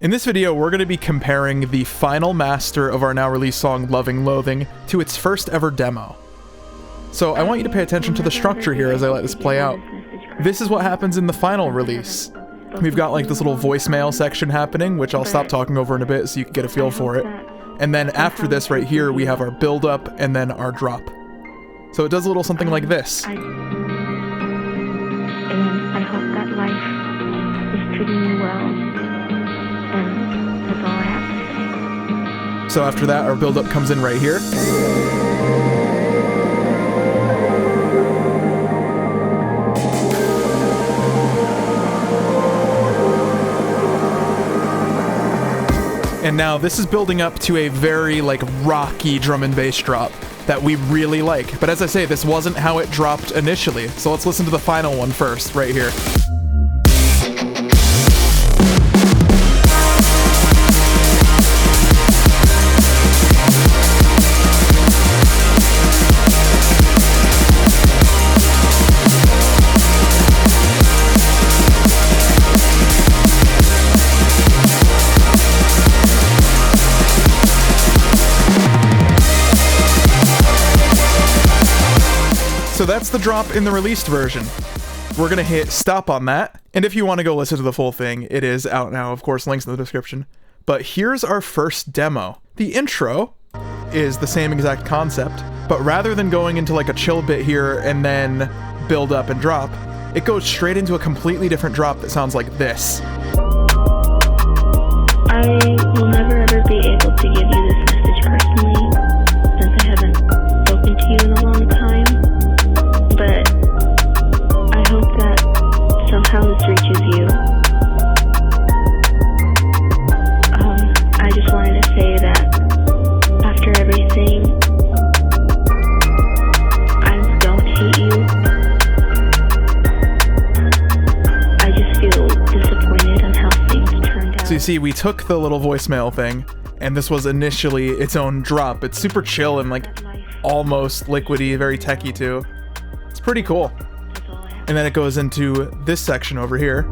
In this video, we're going to be comparing the final master of our now released song, Loathing, to its first ever demo. So I want you to pay attention to the structure here as I let this play out. This is what happens in the final release. We've got like this little voicemail section happening, which I'll stop talking over in a bit so you can get a feel for it. And then after this right here, we have our build up and then our drop. So it does a little something like this. And I hope that life is treating you well. And that's all I have to say. So after that, our build up comes in right here. And now this is building up to a very like rocky drum and bass drop that we really like. But as I say, this wasn't how it dropped initially. So let's listen to the final one first, right here. So that's the drop in the released version. We're gonna hit stop on that, and if you want to go listen to the full thing, it is out now, of course, links in the description. But here's our first demo. The intro is the same exact concept, but rather than going into like a chill bit here and then build up and drop, it goes straight into a completely different drop that sounds like this. I will never ever be able to give you this message personally, since I haven't spoken to you in a long time. But I hope that somehow this reaches you. I just wanted to say that after everything, I don't hate you. I just feel disappointed on how things turned out. So you see, we took the little voicemail thing, and this was initially its own drop. It's super chill and like almost liquidy, very techy too. It's pretty cool. And then it goes into this section over here.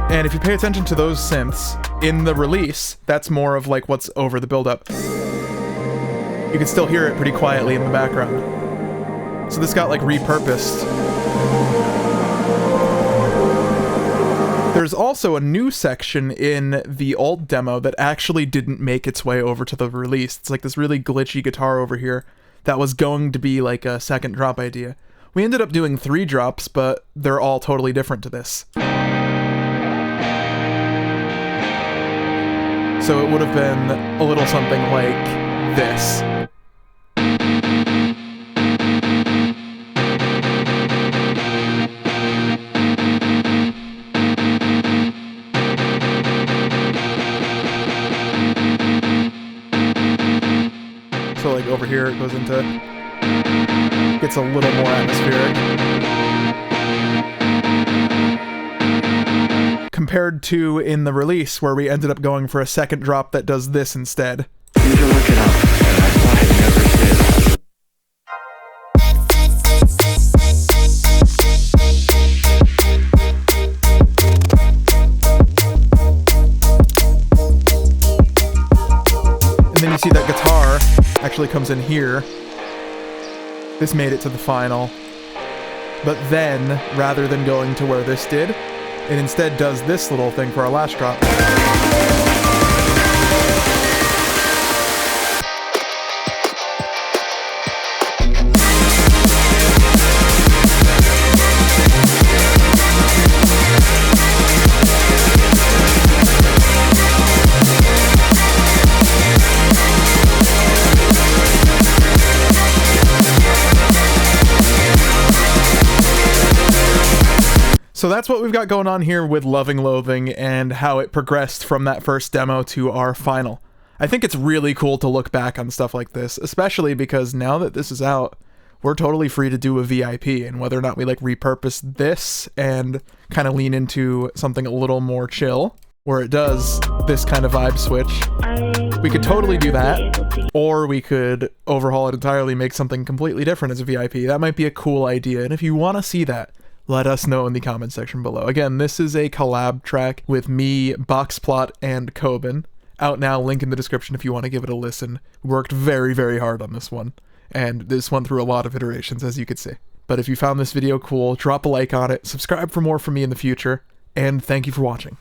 And if you pay attention to those synths in the release, that's more of like what's over the build-up. You can still hear it pretty quietly in the background. So this got like repurposed. There's also a new section in the old demo that actually didn't make its way over to the release. It's like this really glitchy guitar over here that was going to be like a second drop idea. We ended up doing 3 drops, but they're all totally different to this. So it would have been a little something like this. So like over here it goes into, gets a little more atmospheric. Compared to in the release where we ended up going for a second drop that does this instead. You can look it up, and I thought it never did. And then you see that guitar actually comes in here. This made it to the final. But then, rather than going to where this did, it instead does this little thing for our last drop. So that's what we've got going on here with Loathing and how it progressed from that first demo to our final. I think it's really cool to look back on stuff like this, especially because now that this is out, we're totally free to do a VIP, and whether or not we like repurpose this and kind of lean into something a little more chill, where it does this kind of vibe switch, we could totally do that. Or we could overhaul it entirely, make something completely different as a VIP. That might be a cool idea, and if you want to see that, let us know in the comment section below. Again, this is a collab track with me, Boxplot, and Coben. Out now, link in the description if you want to give it a listen. Worked very, very hard on this one, and this went through a lot of iterations, as you could see. But if you found this video cool, drop a like on it, subscribe for more from me in the future, and thank you for watching.